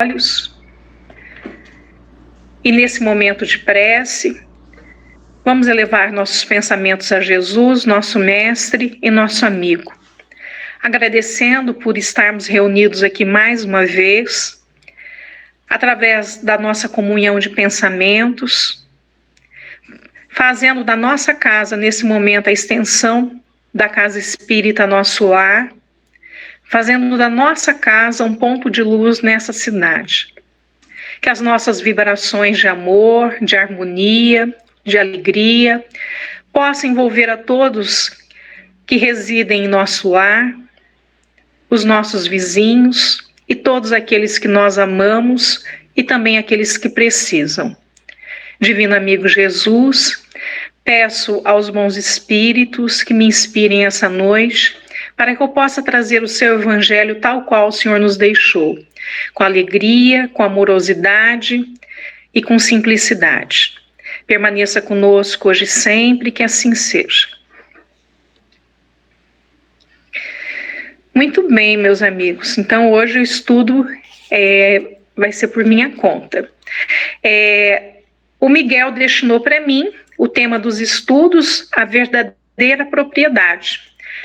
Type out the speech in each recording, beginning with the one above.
olhos e nesse momento de prece, vamos elevar nossos pensamentos a Jesus, nosso mestre e nosso amigo, agradecendo por estarmos reunidos aqui mais uma vez, através da nossa comunhão de pensamentos, fazendo da nossa casa, nesse momento, a extensão da casa espírita Nosso Lar, fazendo da nossa casa um ponto de luz nessa cidade. Que as nossas vibrações de amor, de harmonia, de alegria, possam envolver a todos que residem em nosso lar, os nossos vizinhos e todos aqueles que nós amamos e também aqueles que precisam. Divino amigo Jesus, peço aos bons espíritos que me inspirem essa noite para que eu possa trazer o seu evangelho tal qual o Senhor nos deixou, com alegria, com amorosidade e com simplicidade. Permaneça conosco hoje e sempre, que assim seja. Muito bem, meus amigos. Então, hoje o estudo vai ser por minha conta. O Miguel destinou para mim o tema dos estudos, a verdadeira propriedade,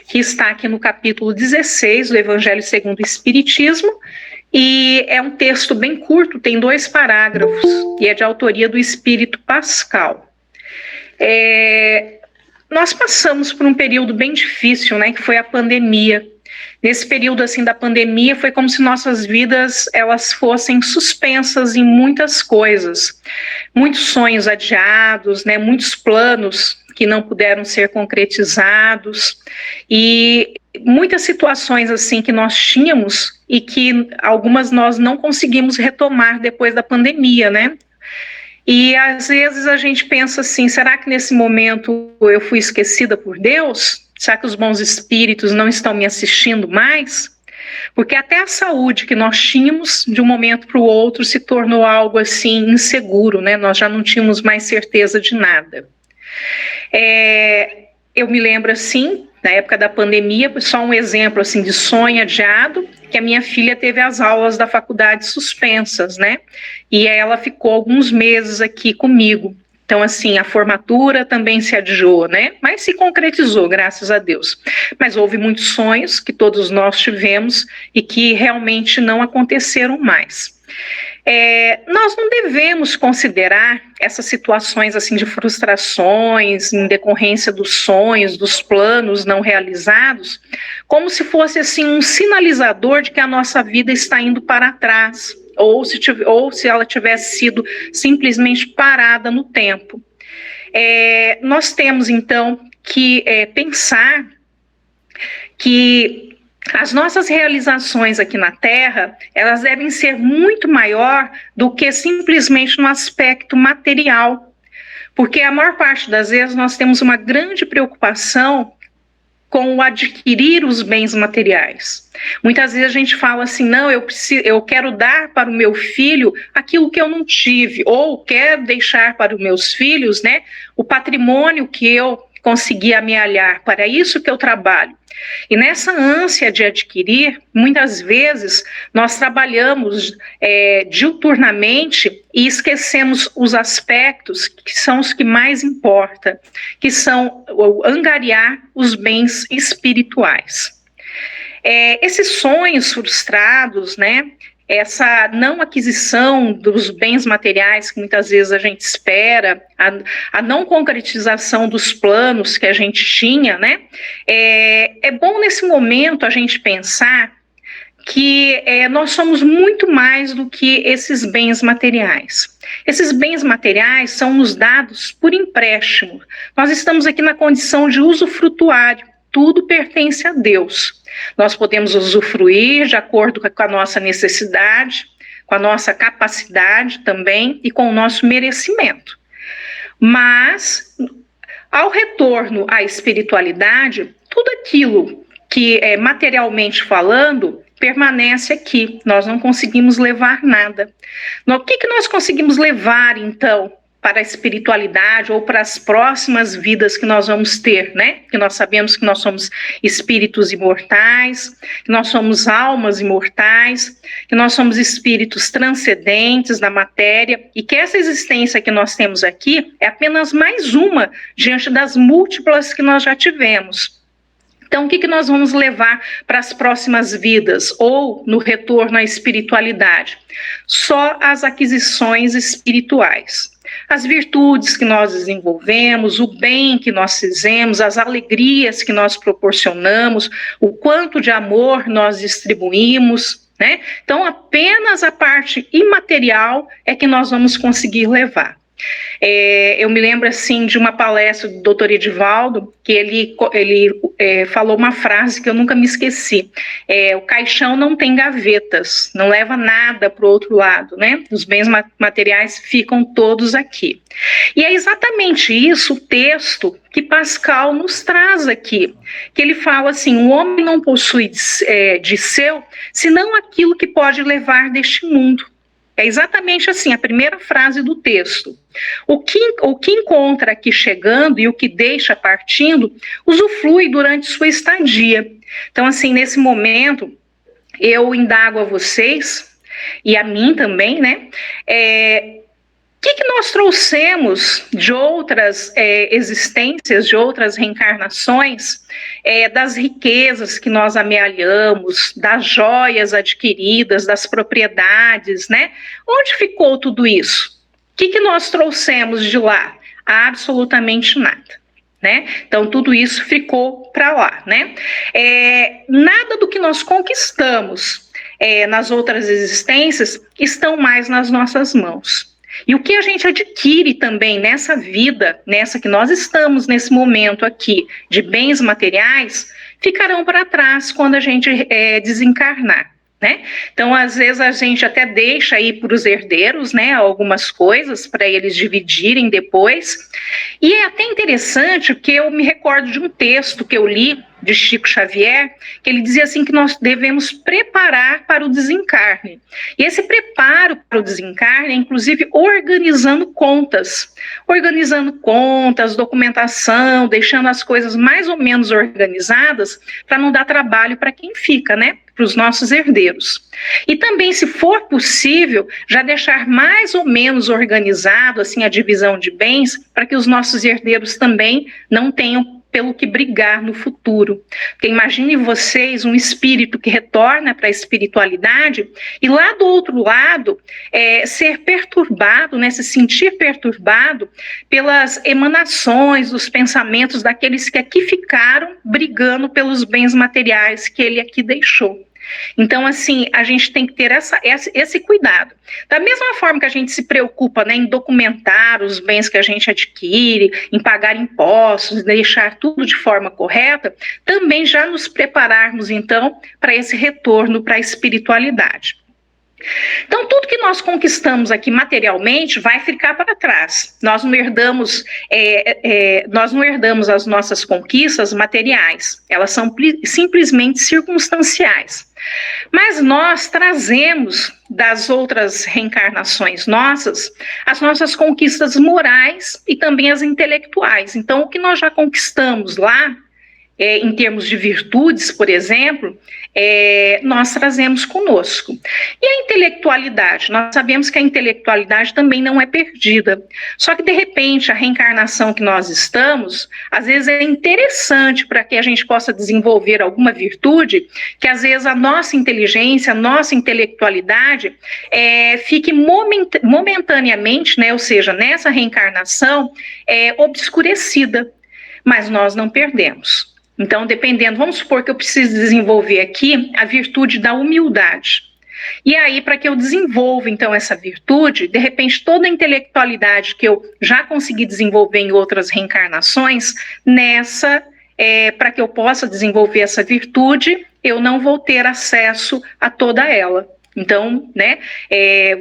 que está aqui no capítulo 16 do Evangelho segundo o Espiritismo, e é um texto bem curto, tem 2 parágrafos, e é de autoria do Espírito Pascal. Nós passamos por um período bem difícil, né, que foi a pandemia. Nesse período assim da pandemia foi como se nossas vidas elas fossem suspensas em muitas coisas, muitos sonhos adiados, né, muitos planos que não puderam ser concretizados e muitas situações assim que nós tínhamos e que algumas nós não conseguimos retomar depois da pandemia, né? E às vezes a gente pensa assim, será que nesse momento eu fui esquecida por Deus? Será que os bons espíritos não estão me assistindo mais? Porque até a saúde que nós tínhamos de um momento para o outro se tornou algo assim inseguro, né? Nós já não tínhamos mais certeza de nada. Eu me lembro assim, na época da pandemia, só um exemplo assim de sonho adiado, que a minha filha teve as aulas da faculdade suspensas, né? E ela ficou alguns meses aqui comigo. Então, assim, a formatura também se adiou, né? Mas se concretizou, graças a Deus. Mas houve muitos sonhos que todos nós tivemos e que realmente não aconteceram mais. Nós não devemos considerar essas situações assim de frustrações em decorrência dos sonhos, dos planos não realizados, como se fosse assim um sinalizador de que a nossa vida está indo para trás, ou se ela tivesse sido simplesmente parada no tempo. Nós temos então que pensar que as nossas realizações aqui na Terra, elas devem ser muito maior do que simplesmente no aspecto material, porque a maior parte das vezes nós temos uma grande preocupação com o adquirir os bens materiais. Muitas vezes a gente fala assim, não, eu quero dar para o meu filho aquilo que eu não tive, ou quero deixar para os meus filhos, né, o patrimônio que eu consegui amealhar, para isso que eu trabalho. E nessa ânsia de adquirir, muitas vezes nós trabalhamos diuturnamente e esquecemos os aspectos que são os que mais importam, que são angariar os bens espirituais. Esses sonhos frustrados, né? Essa não aquisição dos bens materiais que muitas vezes a gente espera, a não concretização dos planos que a gente tinha, né? É bom nesse momento a gente pensar que nós somos muito mais do que esses bens materiais. Esses bens materiais são nos dados por empréstimo. Nós estamos aqui na condição de usufrutuário. Tudo pertence a Deus. Nós podemos usufruir de acordo com a nossa necessidade, com a nossa capacidade também e com o nosso merecimento. Mas, ao retorno à espiritualidade, tudo aquilo que é materialmente falando permanece aqui. Nós não conseguimos levar nada. O que nós conseguimos levar, então, para a espiritualidade ou para as próximas vidas que nós vamos ter, né? Que nós sabemos que nós somos espíritos imortais, que nós somos almas imortais, que nós somos espíritos transcendentes na matéria e que essa existência que nós temos aqui é apenas mais uma diante das múltiplas que nós já tivemos. Então, o que nós vamos levar para as próximas vidas ou no retorno à espiritualidade? Só as aquisições espirituais. As virtudes que nós desenvolvemos, o bem que nós fizemos, as alegrias que nós proporcionamos, o quanto de amor nós distribuímos, né? Então, apenas a parte imaterial é que nós vamos conseguir levar. Eu me lembro assim de uma palestra do Dr. Edivaldo, que ele falou uma frase que eu nunca me esqueci. O caixão não tem gavetas, não leva nada para o outro lado, né? Os bens materiais ficam todos aqui. E é exatamente isso o texto que Pascal nos traz aqui, que ele fala assim: o homem não possui de seu, senão aquilo que pode levar deste mundo. É exatamente assim, a primeira frase do texto. O que encontra aqui chegando e o que deixa partindo, usufrui durante sua estadia. Então, assim, nesse momento, eu indago a vocês, e a mim também, né? O que nós trouxemos de outras existências, de outras reencarnações, das riquezas que nós amealhamos, das joias adquiridas, das propriedades, né? Onde ficou tudo isso? O que nós trouxemos de lá? Absolutamente nada. Né? Então, tudo isso ficou para lá. Né? Nada do que nós conquistamos nas outras existências estão mais nas nossas mãos. E o que a gente adquire também nessa vida, nessa que nós estamos nesse momento aqui, de bens materiais, ficarão para trás quando a gente desencarnar. Né? Então, às vezes, a gente até deixa aí para os herdeiros, né, algumas coisas para eles dividirem depois. E é até interessante porque eu me recordo de um texto que eu li de Chico Xavier, que ele dizia assim que nós devemos preparar para o desencarne. E esse preparo para o desencarne é, inclusive, organizando contas, documentação, deixando as coisas mais ou menos organizadas para não dar trabalho para quem fica, né? Para os nossos herdeiros. E também, se for possível, já deixar mais ou menos organizado assim a divisão de bens para que os nossos herdeiros também não tenham pelo que brigar no futuro. Porque imagine vocês um espírito que retorna para a espiritualidade e lá do outro lado ser perturbado, né, se sentir perturbado pelas emanações dos pensamentos daqueles que aqui ficaram brigando pelos bens materiais que ele aqui deixou. Então, assim, a gente tem que ter esse cuidado. Da mesma forma que a gente se preocupa, né, em documentar os bens que a gente adquire, em pagar impostos, deixar tudo de forma correta, também já nos prepararmos, então, para esse retorno para a espiritualidade. Então, tudo que nós conquistamos aqui materialmente vai ficar para trás. Nós não herdamos as nossas conquistas materiais, elas são simplesmente circunstanciais. Mas nós trazemos das outras reencarnações nossas as nossas conquistas morais e também as intelectuais. Então, o que nós já conquistamos lá, em termos de virtudes, por exemplo, nós trazemos conosco. E a intelectualidade? Nós sabemos que a intelectualidade também não é perdida. Só que, de repente, a reencarnação que nós estamos, às vezes é interessante para que a gente possa desenvolver alguma virtude, que às vezes a nossa inteligência, a nossa intelectualidade fique momentaneamente, né, ou seja, nessa reencarnação, obscurecida. Mas nós não perdemos. Então, dependendo, vamos supor que eu preciso desenvolver aqui a virtude da humildade. E aí, para que eu desenvolva, então, essa virtude, de repente, toda a intelectualidade que eu já consegui desenvolver em outras reencarnações, para que eu possa desenvolver essa virtude, eu não vou ter acesso a toda ela. Então, né,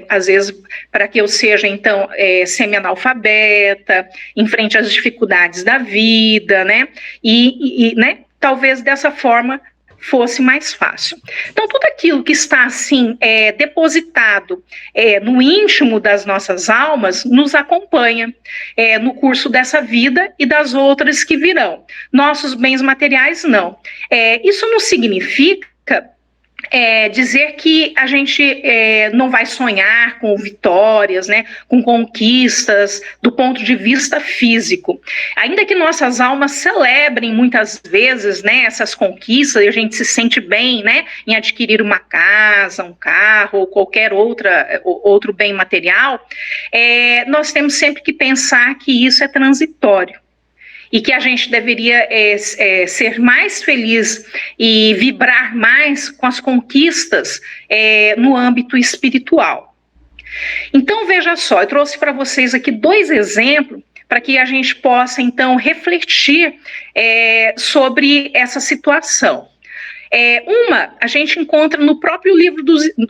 às vezes, para que eu seja, então, semi-analfabeta, enfrente as dificuldades da vida, né, e né, talvez dessa forma fosse mais fácil. Então, tudo aquilo que está assim depositado no íntimo das nossas almas nos acompanha no curso dessa vida e das outras que virão. Nossos bens materiais, não. Isso não significa dizer que a gente não vai sonhar com vitórias, né, com conquistas do ponto de vista físico. Ainda que nossas almas celebrem muitas vezes, né, essas conquistas, e a gente se sente bem, né, em adquirir uma casa, um carro ou qualquer outro bem material, nós temos sempre que pensar que isso é transitório. E que a gente deveria ser mais feliz e vibrar mais com as conquistas no âmbito espiritual. Então, veja só, eu trouxe para vocês aqui 2 exemplos para que a gente possa, então, refletir sobre essa situação. Uma a gente encontra no próprio livro,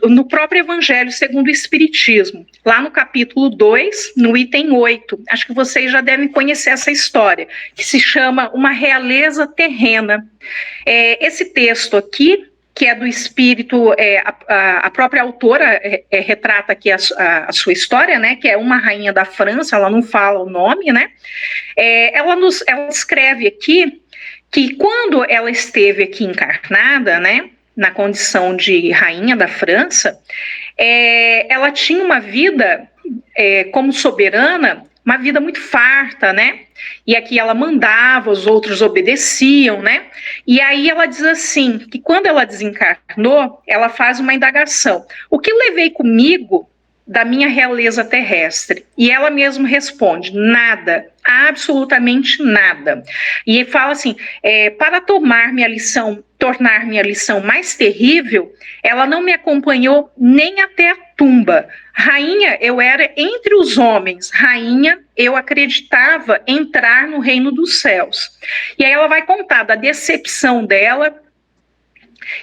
no próprio Evangelho segundo o Espiritismo, lá no capítulo 2, no item 8. Acho que vocês já devem conhecer essa história, que se chama Uma Realeza Terrena. Esse texto aqui, que é do espírito, a própria autora retrata aqui a sua história, né, que é uma rainha da França, ela não fala o nome, né, ela escreve aqui que quando ela esteve aqui encarnada, né, na condição de rainha da França, ela tinha uma vida como soberana, uma vida muito farta, né? E aqui ela mandava, os outros obedeciam, né? E aí ela diz assim, que quando ela desencarnou, ela faz uma indagação. O que levei comigo da minha realeza terrestre? E ela mesma responde, nada, absolutamente nada. E fala assim, para tornar minha lição mais terrível, ela não me acompanhou nem até a tumba. Rainha, eu era entre os homens, rainha, eu acreditava entrar no reino dos céus. E aí ela vai contar da decepção dela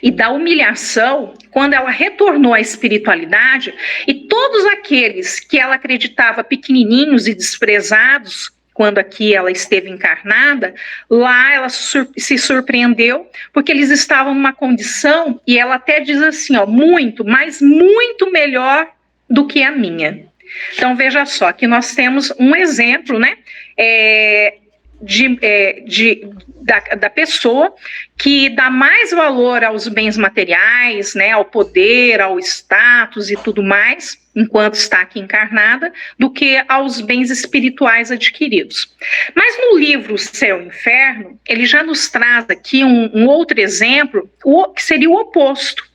e da humilhação quando ela retornou à espiritualidade, e todos aqueles que ela acreditava pequenininhos e desprezados, quando aqui ela esteve encarnada, lá ela se surpreendeu, porque eles estavam numa condição, e ela até diz assim, muito, mas muito melhor do que a minha. Então veja só, aqui nós temos um exemplo, né, da pessoa que dá mais valor aos bens materiais, né, ao poder, ao status e tudo mais, enquanto está aqui encarnada, do que aos bens espirituais adquiridos. Mas no livro Céu e Inferno, ele já nos traz aqui um outro exemplo, que seria o oposto.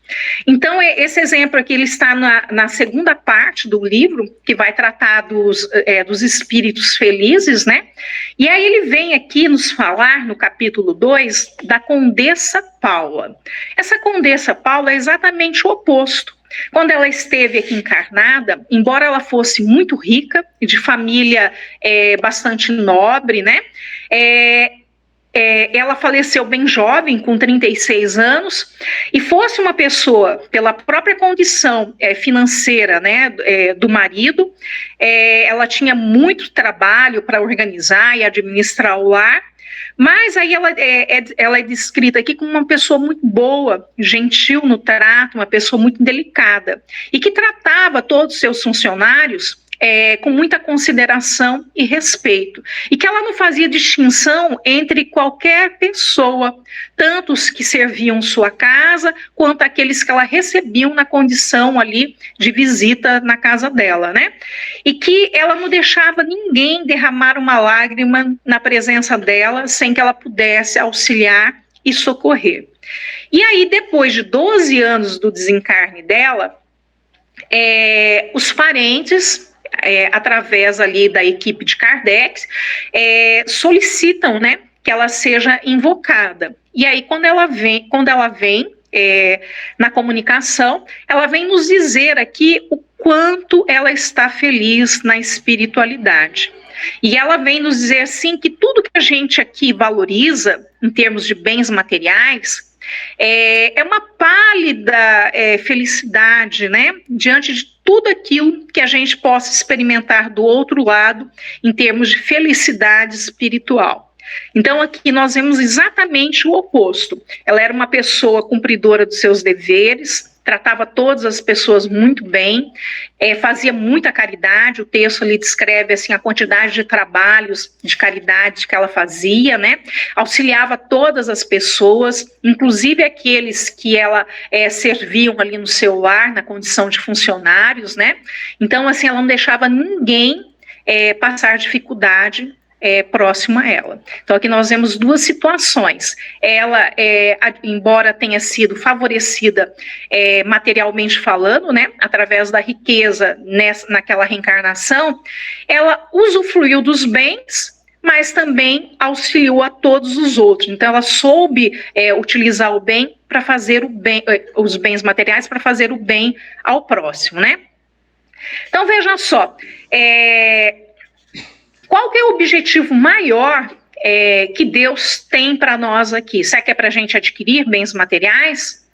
Então, esse exemplo aqui, ele está na segunda parte do livro, que vai tratar dos espíritos felizes, né? E aí ele vem aqui nos falar, no capítulo 2, da Condessa Paula. Essa Condessa Paula é exatamente o oposto. Quando ela esteve aqui encarnada, embora ela fosse muito rica, de família bastante nobre, né? Ela faleceu bem jovem, com 36 anos, e fosse uma pessoa, pela própria condição financeira, né, do marido, ela tinha muito trabalho para organizar e administrar o lar, mas aí ela é descrita aqui como uma pessoa muito boa, gentil no trato, uma pessoa muito delicada, e que tratava todos os seus funcionários com muita consideração e respeito, e que ela não fazia distinção entre qualquer pessoa, tanto os que serviam sua casa, quanto aqueles que ela recebiam na condição ali de visita na casa dela, né? E que ela não deixava ninguém derramar uma lágrima na presença dela, sem que ela pudesse auxiliar e socorrer. E aí, depois de 12 anos do desencarne dela, os parentes, através ali da equipe de Kardec, solicitam, né, que ela seja invocada. E aí, quando ela vem na comunicação, ela vem nos dizer aqui o quanto ela está feliz na espiritualidade. E ela vem nos dizer assim que tudo que a gente aqui valoriza em termos de bens materiais é uma pálida felicidade, né, diante de tudo aquilo que a gente possa experimentar do outro lado em termos de felicidade espiritual. Então aqui nós vemos exatamente o oposto. Ela era uma pessoa cumpridora dos seus deveres, tratava todas as pessoas muito bem, fazia muita caridade. O texto ali descreve assim a quantidade de trabalhos de caridade que ela fazia, né? Auxiliava todas as pessoas, inclusive aqueles que ela serviam ali no seu lar, na condição de funcionários, né? Então assim, ela não deixava ninguém passar dificuldade próximo a ela. Então aqui nós vemos duas situações. Ela, embora tenha sido favorecida materialmente falando, né, através da riqueza naquela reencarnação, ela usufruiu dos bens, mas também auxiliou a todos os outros. Então ela soube utilizar o bem para fazer o bem, os bens materiais para fazer o bem ao próximo, né? Então veja só, qual que é o objetivo maior que Deus tem para nós aqui? Será que é para a gente adquirir bens materiais?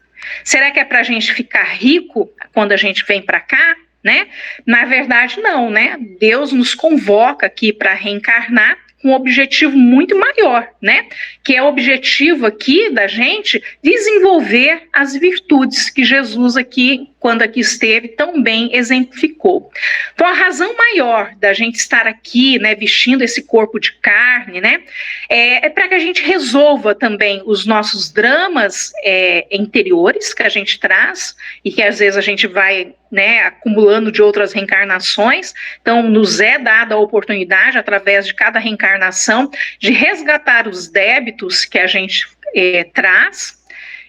Será que é para a gente ficar rico quando a gente vem para cá? Né? Na verdade, não, né? Deus nos convoca aqui para reencarnar com um objetivo muito maior, né? Que é o objetivo aqui da gente desenvolver as virtudes que Jesus aqui, quando aqui esteve, tão bem exemplificou. Então, a razão maior da gente estar aqui, né, vestindo esse corpo de carne, né, é para que a gente resolva também os nossos dramas interiores que a gente traz e que às vezes a gente vai, né, acumulando de outras reencarnações. Então, nos é dada a oportunidade, através de cada reencarnação, de resgatar os débitos que a gente traz,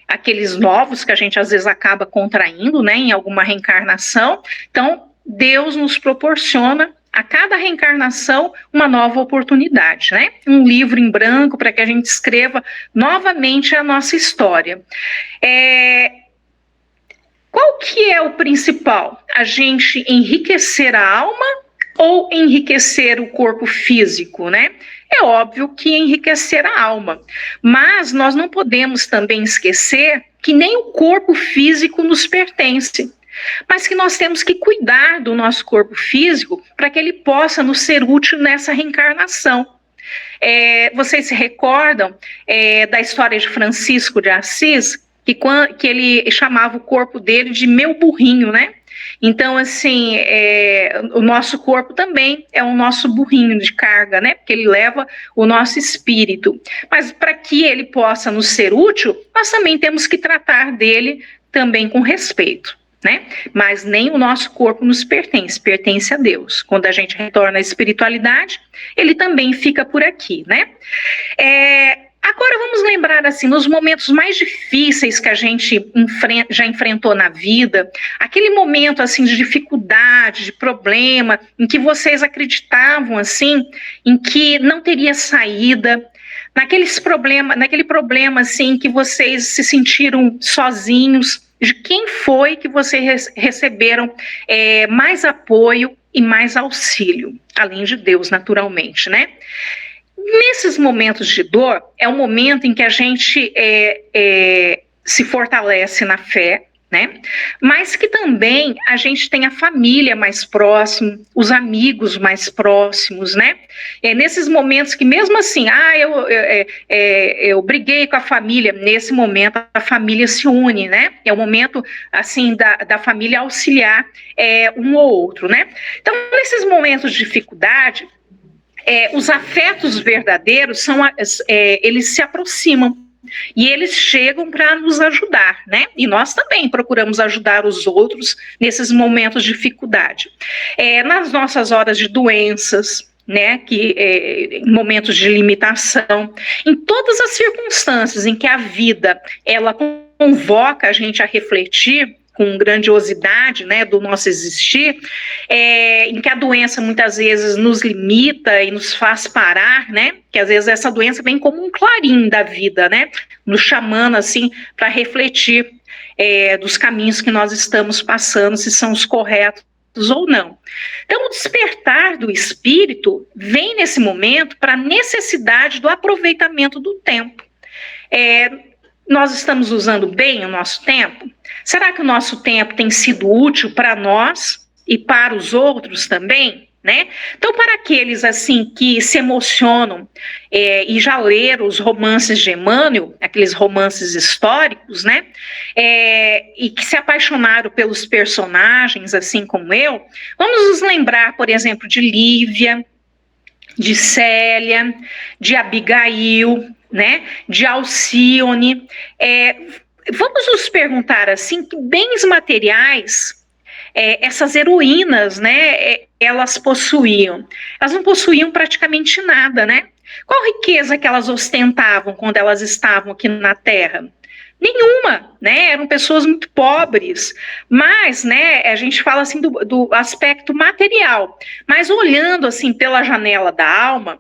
aqueles novos que a gente às vezes acaba contraindo, né, em alguma reencarnação. Então, Deus nos proporciona a cada reencarnação uma nova oportunidade, né? Um livro em branco para que a gente escreva novamente a nossa história. Qual que é o principal? A gente enriquecer a alma ou enriquecer o corpo físico, né? É óbvio que enriquecer a alma, mas nós não podemos também esquecer que nem o corpo físico nos pertence, mas que nós temos que cuidar do nosso corpo físico para que ele possa nos ser útil nessa reencarnação. Vocês se recordam da história de Francisco de Assis, que ele chamava o corpo dele de meu burrinho, né? Então, assim, o nosso corpo também é o nosso burrinho de carga, né? Porque ele leva o nosso espírito. Mas para que ele possa nos ser útil, nós também temos que tratar dele também com respeito, né? Mas nem o nosso corpo nos pertence, pertence a Deus. Quando a gente retorna à espiritualidade, ele também fica por aqui, né? Agora vamos lembrar assim, nos momentos mais difíceis que a gente já enfrentou na vida, aquele momento assim de dificuldade, de problema, em que vocês acreditavam assim, em que não teria saída, naquele problema assim que vocês se sentiram sozinhos, de quem foi que vocês receberam mais apoio e mais auxílio, além de Deus, naturalmente, né? Nesses momentos de dor, é um momento em que a gente se fortalece na fé, né? Mas que também a gente tem a família mais próxima, os amigos mais próximos, né? Nesses momentos que mesmo assim, eu briguei com a família, nesse momento a família se une, né? É o momento assim da família auxiliar um ou outro, né? Então, nesses momentos de dificuldade, os afetos verdadeiros eles se aproximam e eles chegam para nos ajudar, né? E nós também procuramos ajudar os outros nesses momentos de dificuldade. Nas nossas horas de doenças, né? Em momentos de limitação, em todas as circunstâncias em que a vida ela convoca a gente a refletir com grandiosidade, né, do nosso existir, em que a doença muitas vezes nos limita e nos faz parar, né, que às vezes essa doença vem como um clarim da vida, né, nos chamando assim para refletir dos caminhos que nós estamos passando, se são os corretos ou não. Então, o despertar do espírito vem nesse momento para a necessidade do aproveitamento do tempo. Nós estamos usando bem o nosso tempo? Será que o nosso tempo tem sido útil para nós e para os outros também? né? Então, para aqueles assim que se emocionam e já leram os romances de Emmanuel, aqueles romances históricos, né? E que se apaixonaram pelos personagens, assim como eu, vamos nos lembrar, por exemplo, de Lívia, de Célia, de Abigail, né? De Alcione. Vamos nos perguntar assim, que bens materiais essas heroínas, né, elas possuíam? Elas não possuíam praticamente nada, né? Qual riqueza que elas ostentavam quando elas estavam aqui na Terra? Nenhuma, né? Eram pessoas muito pobres, mas, né, a gente fala assim do aspecto material, mas olhando assim pela janela da alma,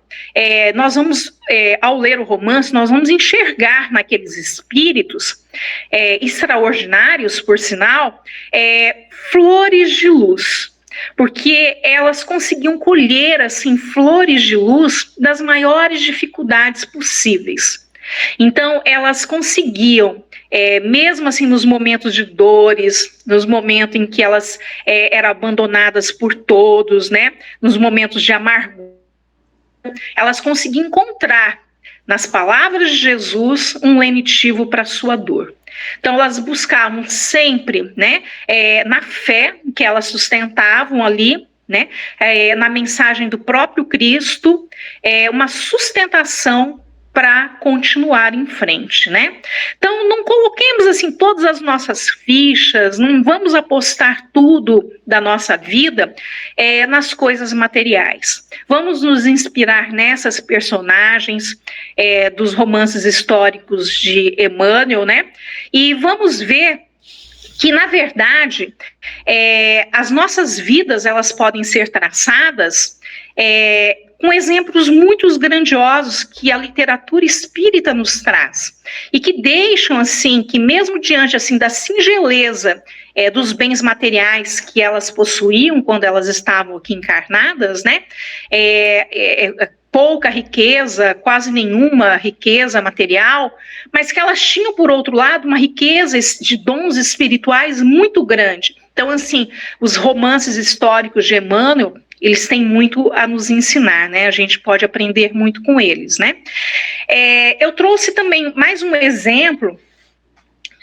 nós vamos, ao ler o romance, nós vamos enxergar naqueles espíritos extraordinários, por sinal, flores de luz, porque elas conseguiam colher assim flores de luz das maiores dificuldades possíveis. Então, elas conseguiam, mesmo assim nos momentos de dores, nos momentos em que elas eram abandonadas por todos, né, nos momentos de amargura, elas conseguiam encontrar nas palavras de Jesus um lenitivo para a sua dor. Então, elas buscavam sempre, né, na fé que elas sustentavam ali, né, na mensagem do próprio Cristo, uma sustentação para continuar em frente, né? Então, não coloquemos assim todas as nossas fichas, não vamos apostar tudo da nossa vida nas coisas materiais. Vamos nos inspirar nessas personagens dos romances históricos de Emmanuel, né? E vamos ver que, na verdade, as nossas vidas elas podem ser traçadas com exemplos muito grandiosos que a literatura espírita nos traz e que deixam assim que mesmo diante assim da singeleza dos bens materiais que elas possuíam quando elas estavam aqui encarnadas, né? Pouca riqueza, quase nenhuma riqueza material, mas que elas tinham, por outro lado, uma riqueza de dons espirituais muito grande. Então, assim, os romances históricos de Emmanuel, eles têm muito a nos ensinar, né? A gente pode aprender muito com eles, né? Eu trouxe também mais um exemplo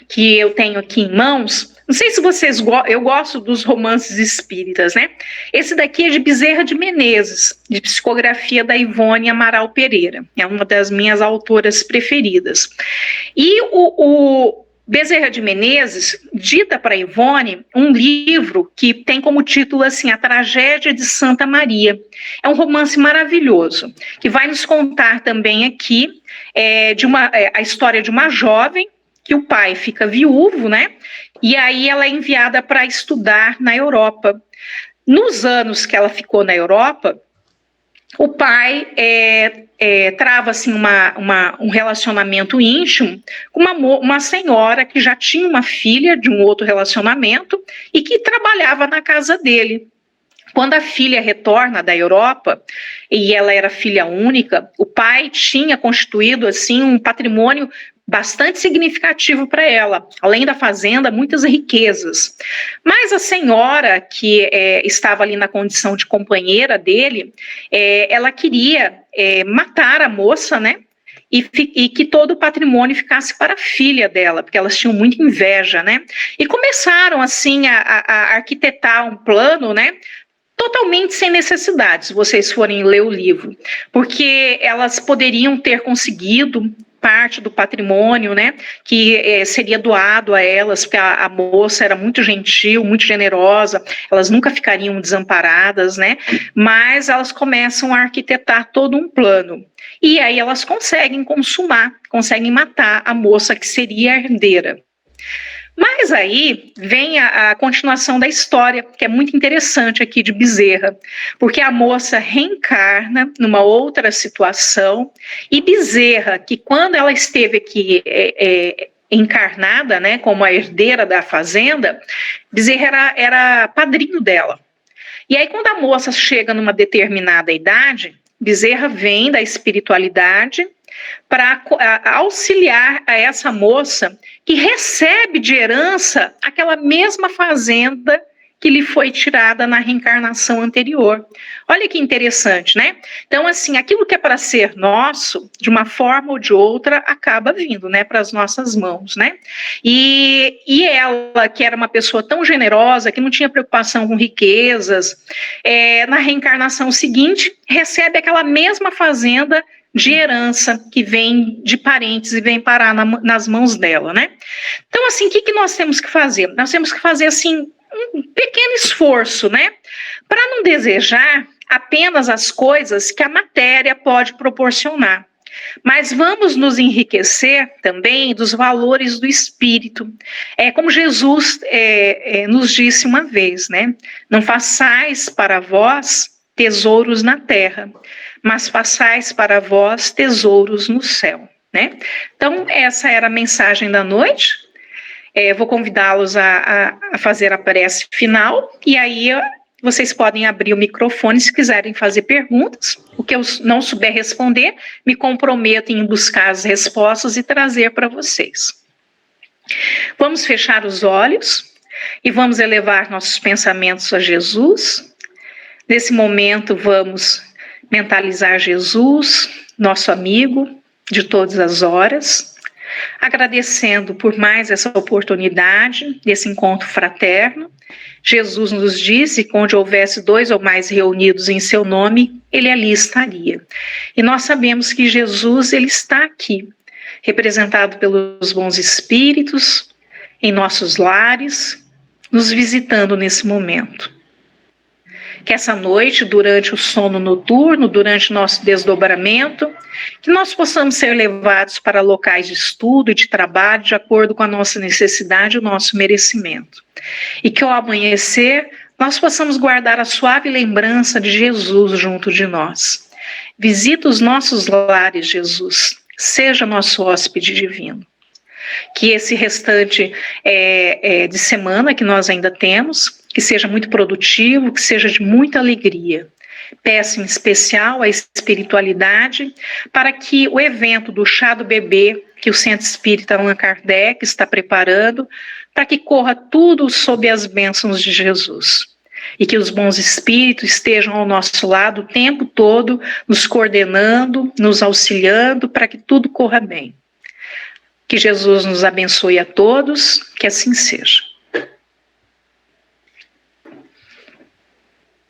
que eu tenho aqui em mãos. Não sei se vocês eu gosto dos romances espíritas, né? Esse daqui é de Bezerra de Menezes, de psicografia da Ivone Amaral Pereira. É uma das minhas autoras preferidas. E o Bezerra de Menezes dita para Ivone um livro que tem como título assim, A Tragédia de Santa Maria. É um romance maravilhoso, que vai nos contar também aqui a história de uma jovem que o pai fica viúvo, né? E aí ela é enviada para estudar na Europa. Nos anos que ela ficou na Europa, o pai trava assim, um relacionamento íntimo com uma senhora que já tinha uma filha de um outro relacionamento e que trabalhava na casa dele. Quando a filha retorna da Europa, e ela era filha única, o pai tinha constituído assim, um patrimônio bastante significativo para ela, além da fazenda, muitas riquezas. Mas a senhora, que estava ali na condição de companheira dele, ela queria matar a moça, né? E que todo o patrimônio ficasse para a filha dela, porque elas tinham muita inveja, né? E começaram, assim, a arquitetar um plano, né? Totalmente sem necessidade, se vocês forem ler o livro, porque elas poderiam ter conseguido parte do patrimônio, né, que seria doado a elas, porque a moça era muito gentil, muito generosa, elas nunca ficariam desamparadas, né, mas elas começam a arquitetar todo um plano, e aí elas conseguem consumar, conseguem matar a moça que seria a herdeira. Mas aí vem a continuação da história, que é muito interessante aqui de Bezerra, porque a moça reencarna numa outra situação, e Bezerra, que quando ela esteve aqui encarnada, né, como a herdeira da fazenda, Bezerra era padrinho dela. E aí quando a moça chega numa determinada idade, Bezerra vem da espiritualidade para auxiliar a essa moça que recebe de herança aquela mesma fazenda que lhe foi tirada na reencarnação anterior. Olha que interessante, né? Então, assim, aquilo que é para ser nosso, de uma forma ou de outra, acaba vindo, né, para as nossas mãos, né? E ela, que era uma pessoa tão generosa, que não tinha preocupação com riquezas, na reencarnação seguinte, recebe aquela mesma fazenda de herança que vem de parentes e vem parar nas mãos dela, né? Então, assim, o que nós temos que fazer? Nós temos que fazer, assim, um pequeno esforço, né? Para não desejar apenas as coisas que a matéria pode proporcionar, mas vamos nos enriquecer também dos valores do espírito. Como Jesus nos disse uma vez, né? Não façais para vós tesouros na terra, mas façais para vós tesouros no céu, né? Então, essa era a mensagem da noite. Vou convidá-los a fazer a prece final, e aí vocês podem abrir o microfone se quiserem fazer perguntas. O que eu não souber responder, me comprometo em buscar as respostas e trazer para vocês. Vamos fechar os olhos e vamos elevar nossos pensamentos a Jesus. Nesse momento, vamos mentalizar Jesus, nosso amigo de todas as horas, agradecendo por mais essa oportunidade desse encontro fraterno. Jesus nos disse que onde houvesse 2 ou mais reunidos em seu nome, ele ali estaria. E nós sabemos que Jesus, ele está aqui, representado pelos bons espíritos, em nossos lares, nos visitando nesse momento. Que essa noite, durante o sono noturno, durante o nosso desdobramento, que nós possamos ser levados para locais de estudo e de trabalho de acordo com a nossa necessidade e o nosso merecimento. E que ao amanhecer, nós possamos guardar a suave lembrança de Jesus junto de nós. Visita os nossos lares, Jesus. Seja nosso hóspede divino. Que esse restante de semana que nós ainda temos, que seja muito produtivo, que seja de muita alegria. Peço em especial a espiritualidade para que o evento do chá do bebê, que o Centro Espírita Allan Kardec está preparando, para que corra tudo sob as bênçãos de Jesus. E que os bons espíritos estejam ao nosso lado o tempo todo, nos coordenando, nos auxiliando, para que tudo corra bem. Que Jesus nos abençoe a todos, que assim seja.